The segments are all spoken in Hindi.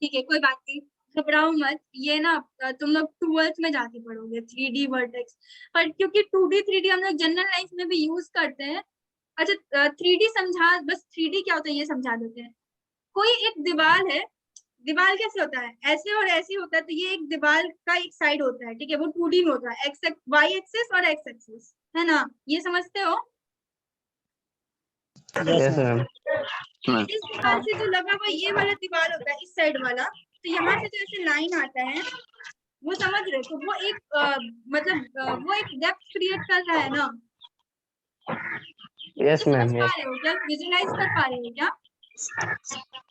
ठीक है, कोई बात नहीं, घबराओ मत। ये ना तुम लोग 12th में जाके पढ़ोगे 3D वर्टेक्स, पर क्योंकि 2D 3D हम लोग जनरल लाइफ में भी यूज करते हैं। अच्छा 3D समझा, बस 3D क्या होता है ये समझा देते हैं। कोई एक दीवार है, दीवार कैसे होता है, ऐसे और ऐसे होता है, तो ये एक दीवार का एक साइड होता है, ठीक है, वो 2D में होता है, एक्स वाई एक्सिस और एक्स एक्सिस, है ना, ये समझते हो? Yes ma'am. इस दीवार से जो लगा हुआ ये वाला दीवार होता है, इस साइड वाला, तो यहाँ से जो ऐसे लाइन आता है, वो समझ रहे, तो वो एक मतलब वो एक डेप्थ क्रिएट कर रहा है ना। यस तो समझ मैम। पा यस रहे हो क्या, विजुलाइज कर पा रहे हो क्या?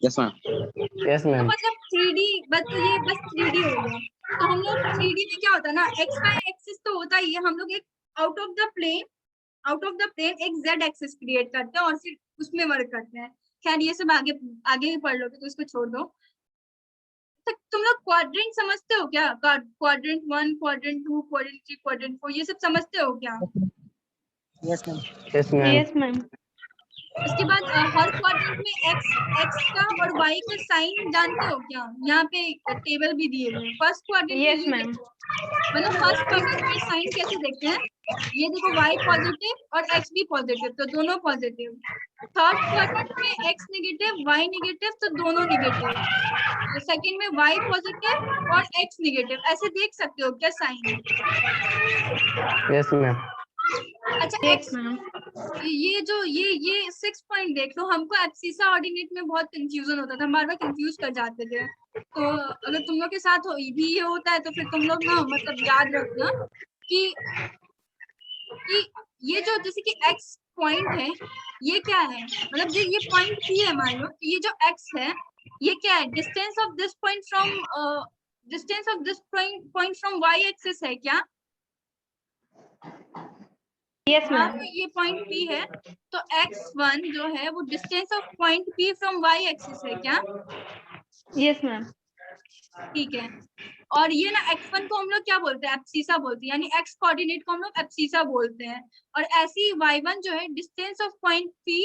Yes ma'am. यस तो मैम। मतलब 3D बस, तो ये बस 3D हो गया। तो हम लोग 3D में क्या होता है ना, एक्स वाई एक्सिस तो होता ही है, हम लोग एक out of the plane, out of the plane एक जेड एक्सिस क्रिएट करते हैं और फिर उसमें वर्क करते हैं। खैर ये सब आगे आगे भी पढ़ लोगे, तो इसको छोड़ दो। तो तुम लोग क्वाड्रेंट समझते हो क्या? क्वाड्रेंट 1, क्वाड्रेंट 2, क्वाड्रेंट 3, क्वाड्रेंट 4, ये सब समझते हो क्या? Yes ma'am. Yes ma'am. Yes ma'am. उसके बाद हर क्वाड्रेंट में एक्स एक्स का और वाई का साइन जानते हो क्या? यहाँ पे टेबल भी दिए हुए हैं। फर्स्ट क्वाड्रेंट में यस ये मैम। देखो, मतलब फर्स्ट क्वाड्रेंट में साइन कैसे देखते हैं, ये देखो y पॉजिटिव और x भी पॉजिटिव, तो दोनों पॉजिटिव। थर्ड क्वाड्रेंट में x नेगेटिव y नेगेटिव, तो दोनों नेगेटिव। सेकंड में y पॉजिटिव और x नेगेटिव, ऐसे देख सकते हो क्या साइन? Yes ma'am. अच्छा यस x, मैम। ये 6 पॉइंट देख लो। हमको एब्सिसा ऑर्डिनेट में बहुत कंफ्यूजन होता था, हम बार बार कंफ्यूज कर जाते थे। तो अगर तुम लोग के साथ भी ये होता है, तो फिर तुम लोग ना मतलब याद रखना कि ये जो जैसे कि x पॉइंट है, ये क्या है, मतलब जो ये पॉइंट P है, मान लो कि ये जो x है, ये क्या है, distance of this point from distance of this point from y axis है क्या? यस हाँ, मैम। तो ये पॉइंट P है, तो x1 जो है वो distance of point P from y axis है क्या? Yes ma'am. ठीक है। और ये ना x1 को हम लोग क्या बोलते हैं, एब्सिसा बोलते हैं, यानी x कोऑर्डिनेट को हम लोग एब्सिसा बोलते हैं। और ऐसे ही y1 जो है distance of point P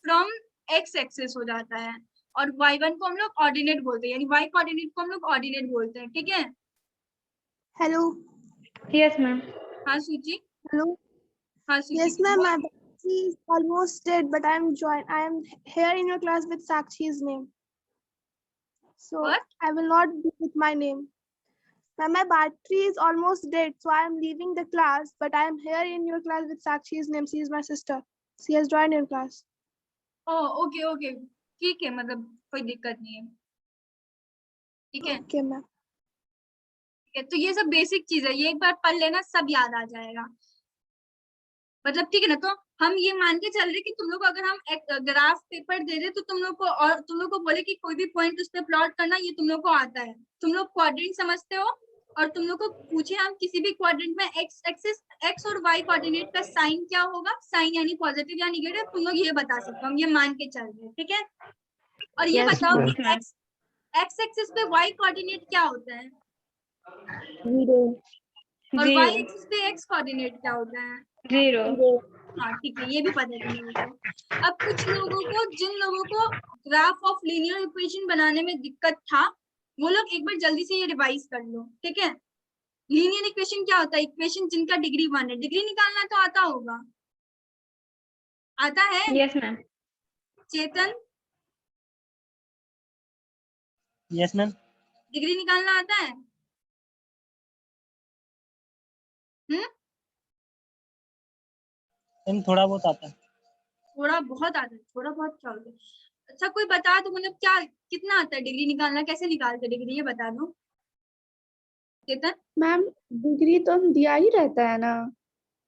from x axis हो जाता है, और y1 को हम लोग ऑर्डिनेट बोलते हैं, यानी y कोऑर्डिनेट को हम लोग ऑर्डिनेट बोलते हैं, ठीक है? Hello. Yes ma'am. हाँ सूची, Hello. हाँ सूची Yes, ma'am. My battery is almost dead, but I am here in your class with Sakshi's name. So What? I will not be with my name. Ma'am, my battery is almost dead, so I am leaving the class. But I am here in your class with Sakshi's name. She is my sister. She has joined your class. Okay okay, ठीक है, मतलब कोई दिक्कत नहीं है, ठीक है। Okay, ma'am. तो ये सब बेसिक चीज है, ये एक बार पढ़ लेना, सब याद आ जाएगा, मतलब ठीक है ना। तो हम ये मान के चल रहे कि तुम लोग अगर हम एक ग्राफ पेपर दे रहे तो तुम लोग को, और तुम लोग को बोले कि कोई भी पॉइंट उस पर प्लॉट करना, ये तुम लोग को आता है, तुम लोग क्वाड्रेंट समझते हो। और तुम लोग को पूछे हम किसी भी क्वाड्रेंट में एक्स एक्सिस, एक्स और वाई कोऑर्डिनेट का साइन क्या होगा, साइन यानी पॉजिटिव या नेगेटिव, तुम लोग ये बता सकते हो, हम ये मान के चल रहे हैं, ठीक है। और ये Yes, बताओ कि ma'am. एक्स एक्सिस पे वाई कोऑर्डिनेट क्या होता है, 0. और वाई 0. एक्सिस पे एक्स कोऑर्डिनेट क्या होता है? 0. हाँ ठीक है, ये भी पता है तुम लोगों को। अब कुछ लोगों को, जिन लोगों को ग्राफ ऑफ लीनियर इक्वेशन बनाने में दिक्कत था, वो लोग एक बार जल्दी से ये रिवाइज कर लो, ठीक है। लीनियर इक्वेशन क्या होता है, इक्वेशन जिनका डिग्री 1 है, डिग्री निकालना तो आता होगा, आता है? Yes, ma'am. चेतन, यस मैम। डिग्री निकालना आता है? मैम थोड़ा बहुत आता है। थोड़ा बहुत आता है, थोड़ा बहुत क्या होता है? अच्छा कोई बता दो, मतलब क्या कितना आता है डिग्री निकालना, कैसे निकालते डिग्री, ये बता दो चेतन। मैम डिग्री तो दिया ही रहता है ना।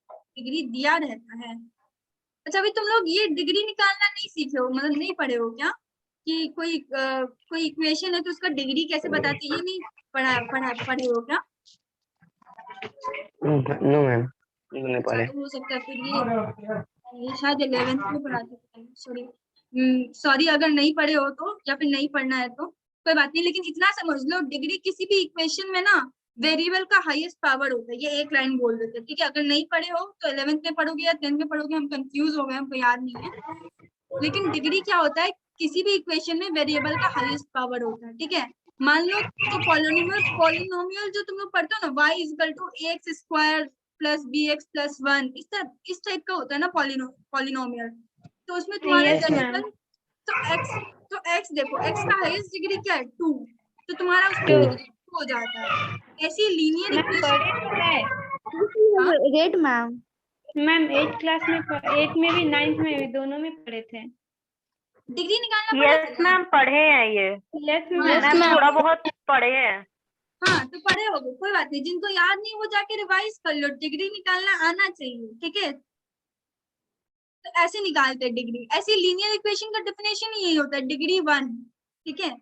डिग्री दिया रहता है? अच्छा अभी तुम लोग ये डिग्री निकालना नहीं सीखे हो, मतलब नहीं पढ़े हो क्या, कि कोई इक्वेशन है तो उसका डिग्री कैसे बताते, ये नहीं पढ़े हो क्या? नो मैम, नहीं अच्छा पढ़े। तो हो सकता है फिर ये शायद 11th में पढ़ाते थे, सॉरी अगर नहीं पढ़े हो तो, या फिर नहीं पढ़ना है तो कोई बात नहीं, लेकिन इतना समझ लो, डिग्री किसी भी इक्वेशन में ना वेरिएबल का हाईएस्ट पावर होता है, ये एक लाइन बोल देते हैं, ठीक है। अगर नहीं पढ़े हो तो 11th में पढ़ोगे या 10th में पढ़ोगे, हम कंफ्यूज हो गए, हमको याद नहीं है। लेकिन डिग्री क्या होता है, किसी भी इक्वेशन में वेरिएबल का हाईएस्ट पावर होता है, ठीक है। मान लो तो पॉलिनोमियल जो तुम लोग पढ़ते हो ना, y equal to ax square plus bx plus 1, इस टाइप का होता है ना पॉलिनोमियल। तो उसमें तुम्हारा Yes, ma'am. डेसिमल तो x देखो, x का हाईएस्ट डिग्री क्या है 2, तो तुम्हारा उसमें Two. डिग्री 2 हो जाता है। ऐसी लीनियर मैम पढ़े इक्वेशन। थे हाँ Rate, ma'am. Ma'am 8th class में 8th में भी 9th में भी दोनों में पढ़े थे। डिग्री निकालना पड़ा यस मैम पढ़े हैं ये। Yes Yes, ma'am ma'am. थोड़ा बहुत पढ़े हैं। हाँ तो पढ़े होगे, कोई बात नहीं। जिनको याद नहीं वो जाके रिवाइज कर लो, डिग्री निकालना आना चाहिए, ठीक है। तो ऐसे निकालते हैं डिग्री। ऐसी लीनियर इक्वेशन का डेफिनेशन ही यही होता है, डिग्री 1, ठीक है।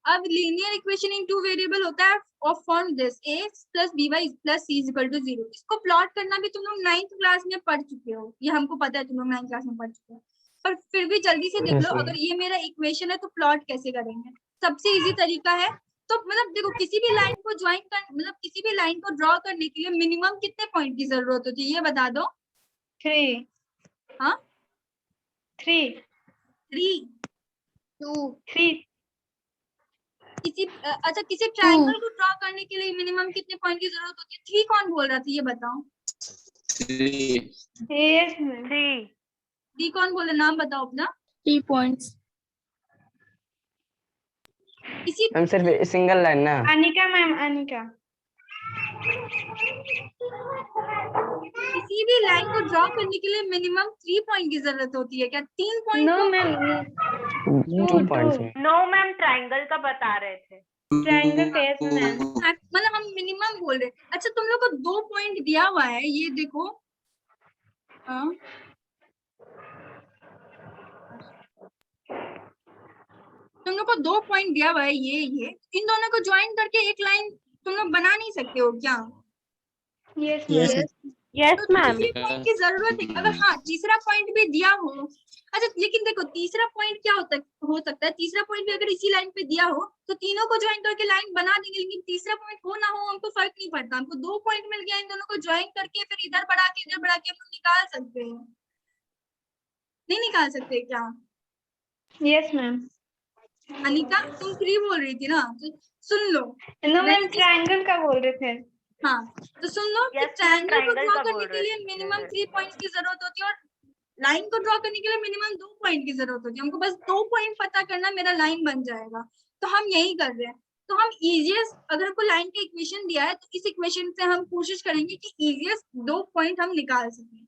अब लीनियर इक्वेशन इन 2 वेरिएबल होता है of form this ax plus by plus c is equal to 0। इसको प्लॉट करना भी तुम लोग 9th क्लास में पढ़ चुके हो, ये हमको पता है तुम लोग 9th क्लास में पढ़ चुके हो, पर फिर भी जल्दी से देख Yes, लो। ma'am. अगर ये मेरा इक्वेशन है तो प्लॉट कैसे करेंगे? सबसे इजी तरीका है, तो मतलब देखो किसी भी लाइन को ज्वाइन कर, मतलब किसी भी लाइन को ड्रॉ करने के लिए मिनिमम कितने पॉइंट की जरूरत होती है ये बता दो। 3 हाँ 3 3 2 3 अच्छा किसी ट्रायंगल को ड्रॉ करने के लिए मिनिमम कितने पॉइंट की जरूरत होती है? 3 कौन बोल रहा था ये बताओ? Yes ma'am. 3 3 कौन बोल रहा, नाम बताओ अपना। 3 points. किसी मैम सिर्फ सिंगल लाइन ना? अनिका मैम, अनिका। किसी भी लाइन को ड्रॉ करने के लिए मिनिमम 3 पॉइंट की जरूरत होती है क्या? 3 पॉइंट नो मैम, 2 points में। नो मैम ट्रायंगल का बता रहे थे। ट्रायंगल का। Yes ma'am. मतलब हम मिनिमम बोल रहे हैं। अच्छा तुम लोग को 2 पॉइंट दिया हुआ है, ये देखो। हाँ तुम लोग को 2 पॉइंट दिया हुआ है, ये इन दोनों को ज्वाइन करके एक लाइन तुम लोग बना नहीं सकते हो क्या? Yes Yes, ma'am. ma'am. Yes तो मैम। तीसरे पॉइंट की जरूरत है। अगर हाँ तीसरा पॉइंट भी दिया हो, अच्छा लेकिन देखो तीसरा पॉइंट क्या हो सकता है, तीसरा पॉइंट भी अगर इसी लाइन पे दिया हो तो तीनों को ज्वाइन करके लाइन बना देंगे, लेकिन तीसरा पॉइंट हो ना हो हमको फर्क नहीं पड़ता। हमको 2 पॉइंट मिल गया, इन दोनों को ज्वाइन करके फिर इधर बढ़ा के हम लोग निकाल सकते हैं। नहीं निकाल सकते क्या? Yes ma'am. अनिका तुम 3 बोल रही थी ना, तो सुन लो। नो मैम, मैं ट्रायंगल का बोल रहे थे। हाँ तो सुन लो कि Yes, ट्रायंगल को triangle ड्रॉ का करने बोल के रहे लिए थे। मिनिमम 3 पॉइंट्स की जरूरत होती है, और लाइन को ड्रॉ करने के लिए मिनिमम 2 पॉइंट की जरूरत होती है। हमको बस 2 पॉइंट पता करना, मेरा लाइन बन जाएगा। तो हम यही कर रहे हैं। तो हम इजिएस्ट, अगर हमको लाइन का इक्वेशन दिया है तो इस इक्वेशन से हम कोशिश करेंगे कि इजिएस्ट 2 पॉइंट हम निकाल सकें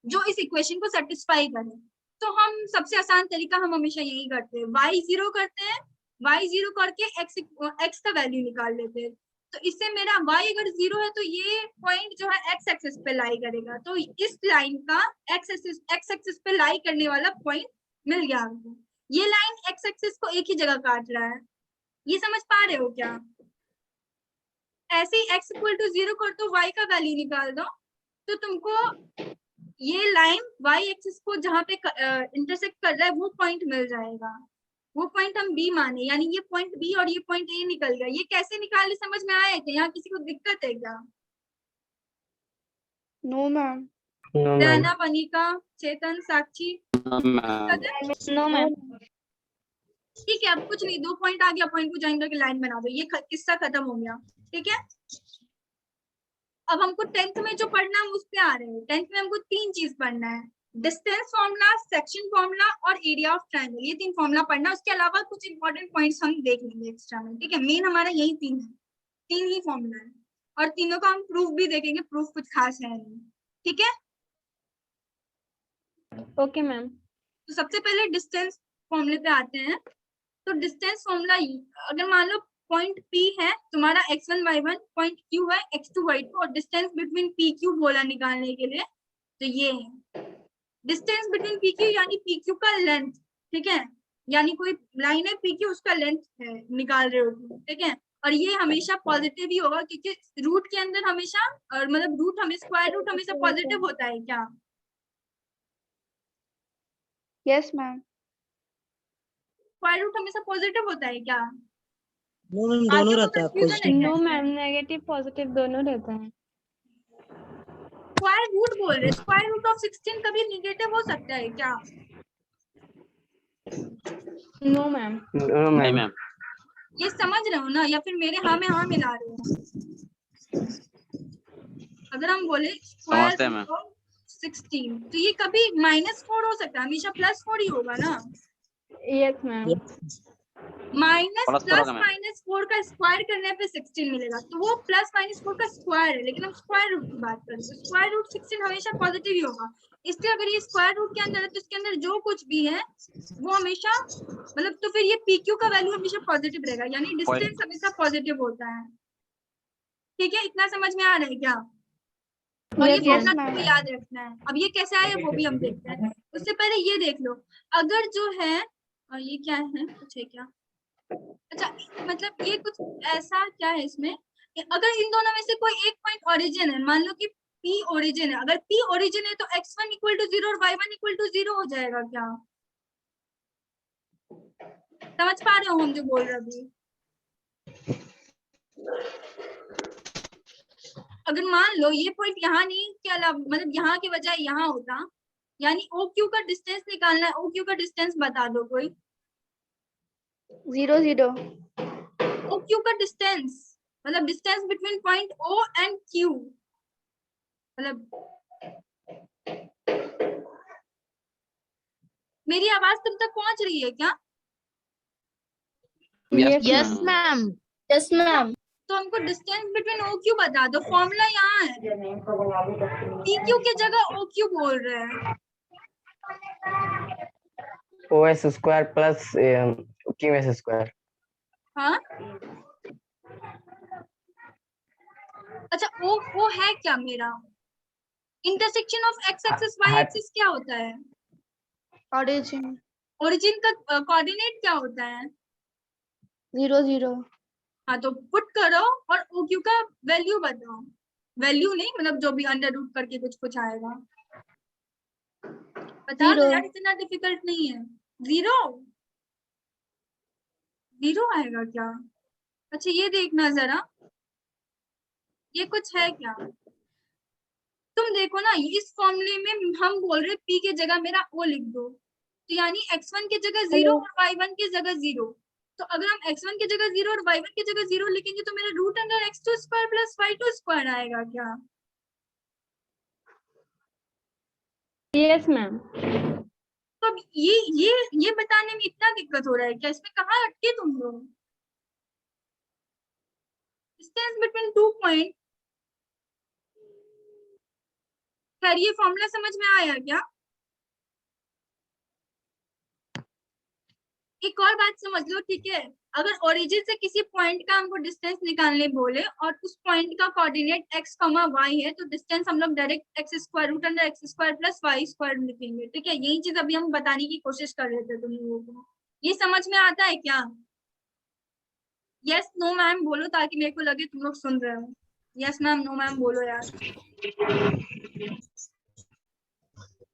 जो इस इक्वेशन को सेटिस्फाई करे। तो हम सबसे आसान तरीका हम हमेशा यही करते हैं, y0 करते हैं, y0 करके x का वैल्यू निकाल लेते हैं। तो इससे मेरा y अगर 0 है तो ये पॉइंट जो है x एक्सिस पे लाई करेगा। तो इस लाइन का x एक्सिस पे लाई करने वाला पॉइंट मिल गया हमको। ये लाइन x एक्सिस को एक ही जगह काट रहा है, ये समझ पा रहे हो क्या? ऐसे ही x इक्वल टू 0 कर दो, y का वैल्यू निकाल दो, तो तुमको ये लाइन y एक्सिस को जहाँ पे इंटरसेक्ट कर रहा है वो पॉइंट मिल जाएगा। वो पॉइंट हम B माने, यानी ये पॉइंट B और ये पॉइंट A निकल गया। ये कैसे निकाले समझ में आया क्या? यहाँ किसी को दिक्कत है क्या? No, ma'am. No, ma'am. Zainab, Anika, Chetan, Sakshi, no ma'am. ठीक है। अब कुछ नहीं, 2 पॉइंट आ गया, पॉइंट को ज्वाइन करके लाइन बना दो, ये किस्सा खत्म हो गया, ठीक है। अब हमको 10th में जो पढ़ना है उस पे आ रहे हैं। 10th में हमको 3 चीज पढ़ना है, डिस्टेंस फॉर्मूला, सेक्शन फॉर्मूला और एरिया ऑफ ट्रायंगल। ये 3 फॉर्मूला पढ़ना है। उसके अलावा कुछ इंपॉर्टेंट पॉइंट्स हम देख लेंगे एक्स्ट्रा में, ठीक है। मेन हमारा यही 3 है, 3 ही फॉर्मूला है, और तीनों का हम प्रूफ भी देखेंगे। प्रूफ कुछ खास है नहीं, ठीक है। Okay ma'am. तो सबसे पहले डिस्टेंस फॉर्मूले पे आते हैं। तो डिस्टेंस फॉर्मूला, अगर मान लो पॉइंट P है तुम्हारा x1 y1, पॉइंट Q है x2 y2, और डिस्टेंस बिटवीन PQ बोला निकालने के लिए, तो ये है डिस्टेंस बिटवीन PQ, यानी PQ का लेंथ, ठीक है। यानी कोई लाइन है PQ, उसका लेंथ है निकाल रहे हो तुम, ठीक है। और ये हमेशा पॉजिटिव ही होगा, क्योंकि रूट के अंदर हमेशा, और मतलब रूट हमेशा, स्क्वायर रूट हमेशा पॉजिटिव होता है क्या? Yes, ma'am. स्क्वायर रूट हमेशा पॉजिटिव होता है क्या? No, मैम आगे दोनों वो रहता है confusion है पॉजिटिव। क्या? नो मैम, नेगेटिव पॉजिटिव दोनों रहता है। स्क्वायर रूट बोल रहे, स्क्वायर रूट ऑफ 16 कभी निगेटिव हो सकता है क्या? No ma'am. No, ma'am. ये समझ रहे हो ना, या फिर मेरे हाँ में हाँ मिला रहे हो? अगर हम बोले समझते हैं मैम। 16 तो ये कभी -4 हो सकता है, हमेशा +4 ही होगा ना। Yes ma'am. Minus plus plus होगा मैम। -4 का स्क्वायर करने पे 16 मिलेगा, तो वो +-4 का स्क्वायर है, लेकिन हम स्क्वायर रूट की बात करें तो स्क्वायर रूट 16 हमेशा पॉजिटिव ही होगा। इसलिए अगर ये स्क्वायर रूट के अंदर है तो इसके अंदर जो कुछ भी है वो हमेशा मतलब, तो फिर ये PQ का वैल्यू हमेशा पॉजिटिव रहेगा, यानी डिस्टेंस हमेशा पॉजिटिव होता है। ठीक है, इतना समझ में आ रहा है क्या? और ये Yes, फॉर्मूला ma'am. आपको याद रखना है। अब ये कैसे आया वो भी हम देखते हैं। उससे पहले ये देख लो, अगर जो है और ये क्या है, कुछ है क्या? अच्छा, मतलब ये कुछ ऐसा क्या है इसमें कि अगर इन दोनों में से कोई एक पॉइंट ओरिजिन है, मान लो कि P ओरिजिन है, अगर P ओरिजिन है तो x1 = 0 और y1 = 0 हो जाएगा क्या? समझ पा रहे हो हम जो बोल रहे अभी? अगर मान लो ये पॉइंट यहाँ नहीं के अलावा, मतलब यहाँ के बजाय यहाँ होता, यानी OQ का डिस्टेंस निकालना है, OQ का डिस्टेंस बता दो कोई। 0 0 OQ का डिस्टेंस मतलब distance between point O and Q, मतलब मेरी आवाज तुम तक पहुंच रही है क्या? Yes ma'am. yes ma'am तो हमको डिस्टेंस बिटवीन OQ बता दो, फॉर्मूला यहाँ है, PQ की जगह OQ बोल रहे हैं। OS² plus QS²। हाँ, अच्छा O है क्या मेरा? Intersection of x axis y axis क्या होता है? origin ओरिजिन का कोऑर्डिनेट क्या होता है? 0 0 हाँ, तो पुट करो और OQ का वैल्यू बताओ, वैल्यू नहीं मतलब जो भी अंडर रूट करके कुछ कुछ आएगा बता दो 0 यार, इतना डिफिकल्ट नहीं है। 0 0 आएगा क्या? अच्छा ये देखना जरा, ये कुछ है क्या? तुम देखो ना, इस फॉर्मूले में हम बोल रहे P की जगह मेरा O लिख दो, तो यानी x1 की जगह 0 और y1 की जगह 0। तो अगर हम x1 की जगह 0 और y1 की जगह 0 लिखेंगे तो मेरा √x² प्लस y2² आएगा क्या? Yes ma'am. तो अब ये बताने में इतना दिक्कत हो रहा है क्या? इसमें कहाँ अटके तुम लोग? डिस्टेंस बिटवीन 2 पॉइंट, खैर ये फॉर्मूला समझ में आया क्या? एक और बात समझ लो, ठीक है, अगर ओरिजिन से किसी पॉइंट का हमको डिस्टेंस निकालने बोले और उस पॉइंट का कोऑर्डिनेट x, y है, तो डिस्टेंस हम लोग डायरेक्ट x² प्लस y² लिखेंगे। ठीक है, यही चीज अभी हम बताने की कोशिश कर रहे थे तुम लोगों को। ये समझ में आता है क्या? यस नो मैम बोलो ताकि मेरे को लगे तुम लोग सुन रहे हो। यस मैम, नो मैम बोलो यार।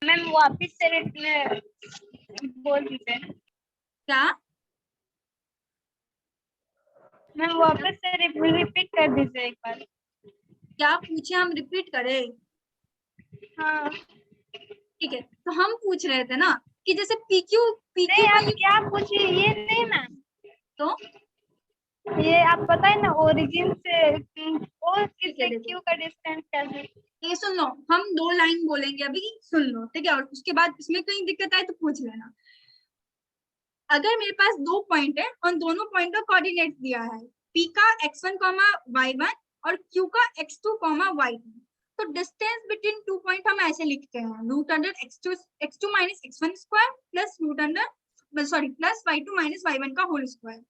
मैम वापस से बोल दीजिए। क्या? मैम वापस से रिपीट कर दीजिए एक बार। क्या पूछे, हम रिपीट करें? हाँ। ठीक है, तो हम पूछ रहे थे ना कि जैसे PQ नहीं का आप क्या पूछिए, ये नहीं मैम, तो ये आप बताए ना ओरिजिन से और ठीक है, किससे देखो क्यू का डिस्टेंस कैसे। ये सुन लो, हम 2 लाइन बोलेंगे अभी, सुन लो ठीक है, और उसके बाद इसमें कहीं दिक्कत आए तो पूछ लेना। अगर मेरे पास 2 पॉइंट है और दोनों पॉइंट का कोऑर्डिनेट दिया है, P का x1, y1 और Q का x2, y2, तो डिस्टेंस बिटवीन 2 पॉइंट हम ऐसे लिखते हैं √x2 minus x1² plus plus y2 minus y1 का होल स्क्वायर।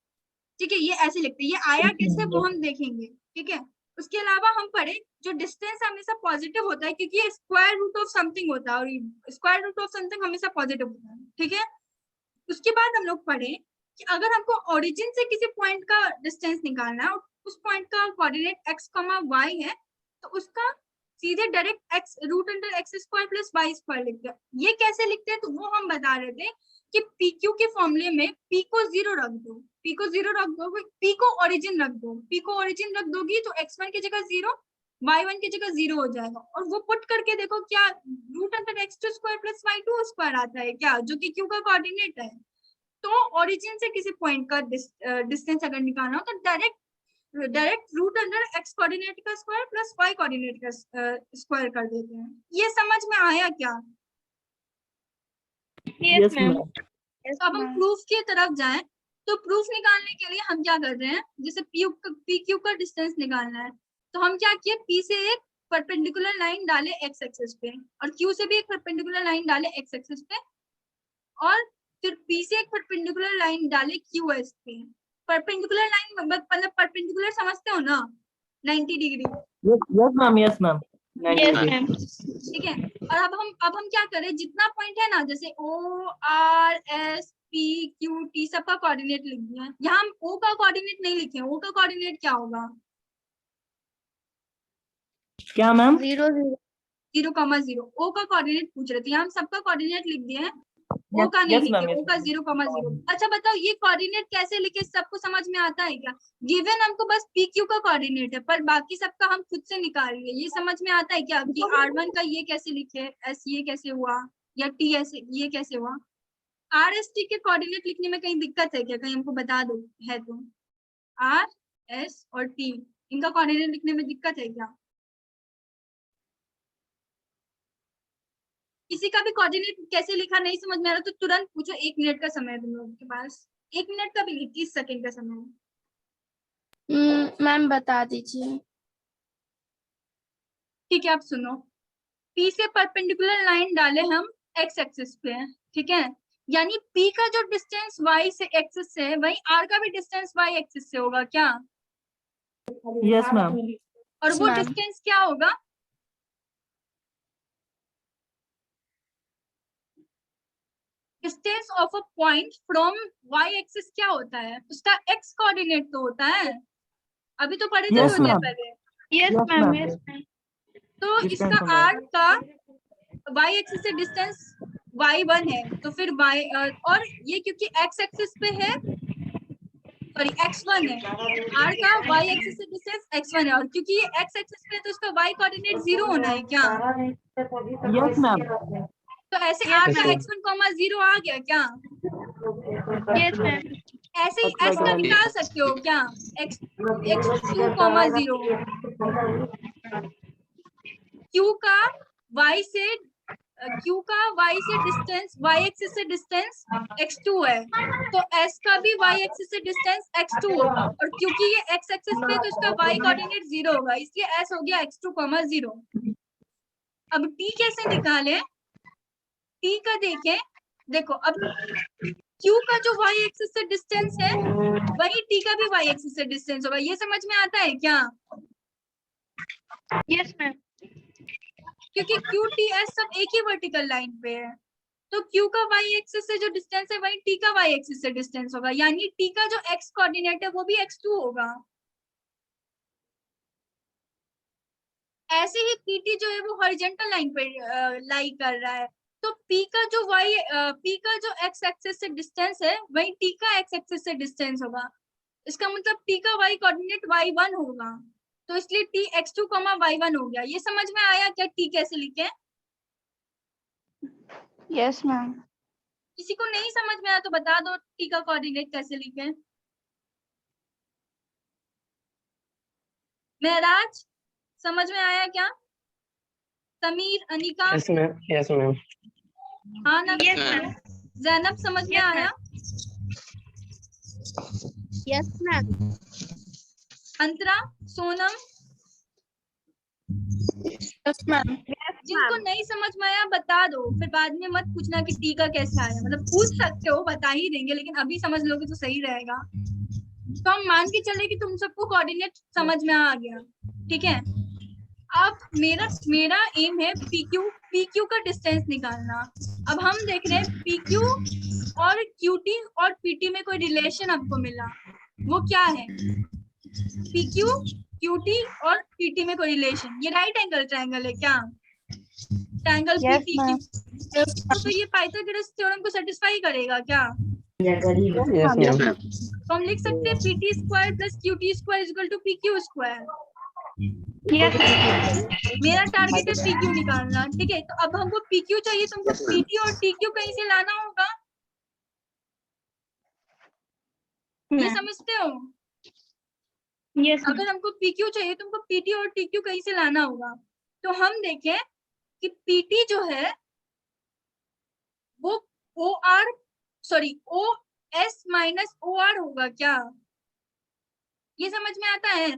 ठीक है, ये ऐसे लिखते हैं, ये आया कैसे वो हम देखेंगे। ठीक है, उसके अलावा हम पढ़े जो डिस्टेंस हमेशा पॉजिटिव होता है क्योंकि ये स्क्वायर रूट ऑफ समथिंग होता है और स्क्वायर रूट ऑफ समथिंग हमेशा पॉजिटिव होता है। ठीक है, उसके बाद हम लोग पढ़े कि अगर हमको ओरिजिन से किसी पॉइंट का डिस्टेंस निकालना है और उस पॉइंट का कोऑर्डिनेट x, y है, तो उसका सीधे डायरेक्ट x√x² प्लस y² लिखते हैं। ये कैसे लिखते हैं तो वो हम बता रहे थे कि PQ के फॉर्मूले में P को 0 रख दो, P को 0 रख दो, P को ओरिजिन रख दो, P को ओरिजिन रख दोगी तो x1 की जगह 0, y1 की जगह 0 हो जाएगा, और वो पुट करके देखो क्या √x² प्लस y2² आता है क्या, जो कि Q का कोऑर्डिनेट है। तो ओरिजिन से किसी पॉइंट का डिस्टेंस अगर निकालना हो तो direct route under x coordinate का स्क्वायर प्लस y कोऑर्डिनेट का स्क्वायर कर देते हैं। ये समझ में आया क्या? Yes ma'am. तो अब हम प्रूफ की तरफ जाएं, तो प्रूफ निकालने के लिए हम क्या कर रहे हैं, जैसे पी क्यू का डिस्टेंस निकालना है तो हम क्या किए, पी से एक परपेंडिकुलर लाइन डाले एक्स एक्सिस पे और क्यू से भी एक परपेंडिकुलर लाइन डाले एक्स एक्सिस पे और फिर पी से एक परपेंडिकुलर लाइन डाले क्यू एस पे। परपेंडिकुलर लाइन मतलब परपेंडिकुलर समझते हो ना, 90 degree. Yes ma'am, yes ma'am. Yes ma'am. ठीक है, और अब हम क्या करें, जितना पॉइंट है ना, जैसे O R S P Q T सबका कोऑर्डिनेट लिख दिया है। यहाँ हम ओ का कोऑर्डिनेट नहीं लिखे, ओ का कोऑर्डिनेट क्या होगा? क्या मैम? 0 0 0,0। ओ का कोऑर्डिनेट पूछ रहे थे, यहाँ हम सबका कोऑर्डिनेट लिख दिए हैं, ओ का नहीं yes, ma'am, लिखे, yes, ओ का 0,0। अच्छा बताओ, ये कोऑर्डिनेट कैसे लिखे, सबको समझ में आता है क्या? गिवन हमको बस पी क्यू का कोऑर्डिनेट है, पर बाकी सबका हम खुद से निकाल लिए। ये समझ में आता है क्या कि R1 का ये कैसे लिखे, एस ये कैसे हुआ, या टी ऐसे ये कैसे हुआ? आर एस टी के कोऑर्डिनेट लिखने में कहीं दिक्कत है क्या? कहीं हमको बता दो है तो। आर एस और टी इनका कोऑर्डिनेट लिखने में दिक्कत है क्या? किसी का भी कोऑर्डिनेट कैसे लिखा नहीं समझ में आ रहा तो तुरंत पूछो, 1 मिनट का समय है तुम लोगों के पास, 1 मिनट का भी नहीं, 30 सेकंड का समय है। मैम बता दीजिए। ठीक है, आप सुनो, P से परपेंडिकुलर लाइन डाले हम x एक्सिस पे, ठीक है, यानी P का जो डिस्टेंस y से एक्सिस से है वही R का भी डिस्टेंस y एक्सिस से होगा क्या? Yes ma'am. और वो डिस्टेंस क्या होगा? Distance of a point from y axis क्या होता है? उसका x कोऑर्डिनेट तो होता है, अभी तो पढ़े थे Yes, थोड़ी देर ma'am. पहले। Yes Yes, ma'am. ma'am. Yes ma'am. तो Distance इसका होगा। r का y एक्सिस से डिस्टेंस y1 है, तो फिर y और ये क्योंकि x एक्सिस पे है, सॉरी x1 है, r का y एक्सिस से डिस्टेंस x1 है, और क्योंकि ये x एक्सिस पे है तो उसका y कोऑर्डिनेट 0 होना है क्या? Yes ma'am. तो ऐसे Yes, r का ma'am. x1, 0 आ गया क्या? Yes ma'am. ऐसे ही s का निकाल सकते हो क्या? x2, 0 y से डिस्टेंस y एक्सिस से डिस्टेंस x2 है, तो s का भी y एक्सिस से डिस्टेंस x2 होगा, और क्योंकि ये x एक्सिस पे तो इसका y कोऑर्डिनेट 0 होगा, इसलिए s हो गया x2, 0। अब t कैसे निकाले? t का देखें, देखो अब q का जो y एक्सिस से डिस्टेंस है वही t का भी y एक्सिस से डिस्टेंस होगा। ये समझ में आता है क्या? Yes ma'am. क्योंकि q t s सब एक ही वर्टिकल लाइन पे है, तो q का y एक्सिस से जो डिस्टेंस है वही t का y एक्सिस से डिस्टेंस होगा, यानी t का जो x कोऑर्डिनेट है वो भी x2 होगा। ऐसे ही pt जो है वो हॉरिजॉन्टल लाइन पे लाई कर रहा है, तो p का जो x एक्सिस से डिस्टेंस है वही t का x एक्सिस से डिस्टेंस होगा। इसका मतलब t का y कोऑर्डिनेट y1 होगा, तो इसलिए t x2, y1 हो गया। ये समझ में आया क्या t कैसे लिखे? Yes ma'am. किसी को नहीं समझ में आया तो बता दो t का कोऑर्डिनेट कैसे लिखे। महराज समझ में आया क्या? Sameer, Anika, yes ma'am, yes ma'am. हाँ ना, यस मैम। जैनब समझ में Yes, ma'am. आया? Yes ma'am. Antara, Sonam, yes ma'am. जिनको नहीं समझ में आया बता दो, फिर बाद में मत पूछना कि टी का कैसे आया, मतलब पूछ सकते हो, बता ही देंगे, लेकिन अभी समझ लोगे तो सही रहेगा। तो हम मान के चले कि तुम सबको कोऑर्डिनेट समझ में आ गया, ठीक है। अब मेरा एम है पीक्यू का डिस्टेंस निकालना। अब हम देख रहे हैं पीक्यू और क्यूटी और पीटी में कोई रिलेशन आपको मिला, वो क्या है? पीक्यू, क्यूटी और पीटी में कोई रिलेशन, ये राइट एंगल ट्रायंगल है क्या? ट्रायंगल पीक्यू, तो फिर ये पाइथागोरस थ्योरम को सेटिस्फाई करेगा क्या? Yes ma'am. तो हम लिख सकते हैं PT square plus QT square equal to PQ square. Yes. मेरा टारगेट है पीक्यू निकालना, ठीक है। तो अब हमको पीक्यू चाहिए, तो हमको पीटी और टीक्यू कहीं से लाना होगा। ये मैम समझते हो? यस अगर हमको PQ चाहिए तो हमको PT और TQ कहीं से लाना होगा। तो हम देखें कि PT जो है वो OS माइनस OR होगा क्या? ये समझ में आता है?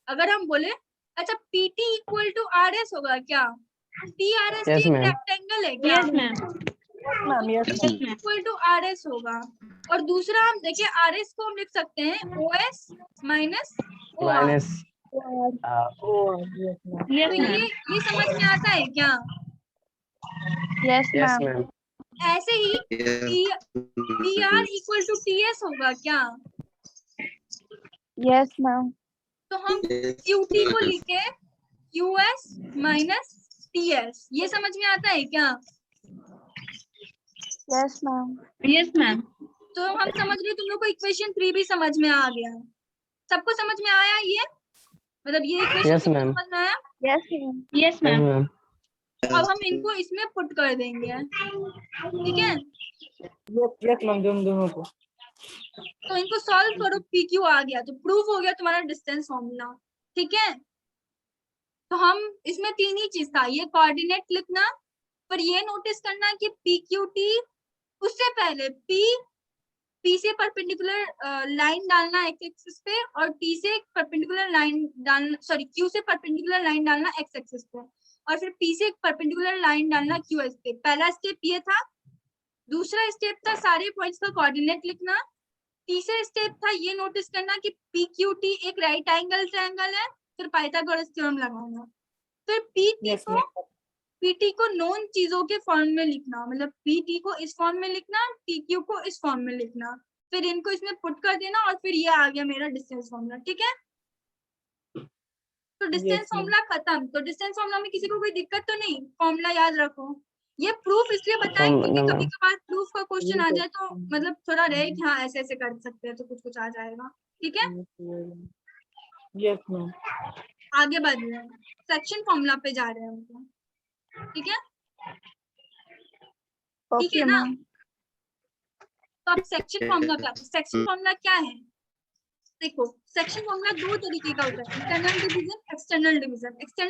अगर हम बोले अच्छा PT इक्वल टू RS होगा क्या? TRS Yes, एक ma'am. रेक्टेंगल है क्या? Yes ma'am ma'am yes PT equal to RS होगा। और दूसरा हम देखिए RS को हम लिख सकते हैं OS minus OR। Minus. Yes ma'am yes तो मैम ये समझ में आता है क्या? Yes, Yes, ma'am. ma'am. ऐसे ही PR इक्वल टू TS होगा क्या? Yes, ma'am. तो हम QT को लिखे QS माइनस TS। ये समझ में आता है क्या? Yes, ma'am. यस मैम तो हम समझ रहे तुम लोग को इक्वेशन 3 भी समझ में आ गया। सबको समझ में आया ये? मतलब ये इक्वेशन Yes, ma'am. समझ में आया? Yes, ma'am. Yes Yes, ma'am ma'am. अब हम इनको इसमें पुट कर देंगे, ठीक है? यस मैम दोनों को तो इनको सॉल्व करो, PQ आ गया तो प्रूफ हो गया तुम्हारा डिस्टेंस फॉर्मूला, ठीक है? तो हम इसमें 3 ही चीज था, ये कोऑर्डिनेट लिखना, पर ये नोटिस करना कि PQT उससे पहले P से परपेंडिकुलर लाइन डालना x एक्सिस पे और T से परपेंडिकुलर लाइन डालना, सॉरी Q से परपेंडिकुलर लाइन डालना x एक्सिस पे और फिर P से परपेंडिकुलर लाइन डालना Q एक्सिस पे। पहला स्टेप ये था। दूसरा स्टेप था सारे पॉइंट्स का कोऑर्डिनेट लिखना। तीसरा स्टेप था ये नोटिस करना कि PQT एक राइट एंगल ट्रायंगल है, फिर पाइथागोरस थ्योरम लगाना। फिर PT को नोन चीजों के फॉर्म में लिखना, मतलब PT को इस फॉर्म में लिखना, TQ को इस फॉर्म में लिखना, फिर इनको इसमें पुट कर देना और फिर ये आ गया मेरा डिस्टेंस फॉर्मूला, ठीक है? तो डिस्टेंस Yes, फॉर्मूला खत्म। तो डिस्टेंस फॉर्मूला में किसी को कोई दिक्कत तो नहीं? फॉर्मूला याद रखो। ये प्रूफ इसलिए बताएं क्योंकि कभी कभार प्रूफ का क्वेश्चन आ जाए तो मतलब थोड़ा रहे कि हाँ ऐसे ऐसे कर सकते हैं, तो कुछ कुछ आ जाएगा, ठीक है? यस मैम आगे बढ़ रहे हैं, सेक्शन फॉर्मूला पे जा रहे हैं हम लोग, ठीक है? ठीक है Okay, ना? ma'am. तो अब सेक्शन फॉर्मूला क्या? सेक्शन फॉर्मूला क्या है? देखो सेक्शन फॉर्मूला 2 तरीके का होता है, internal division, external division. External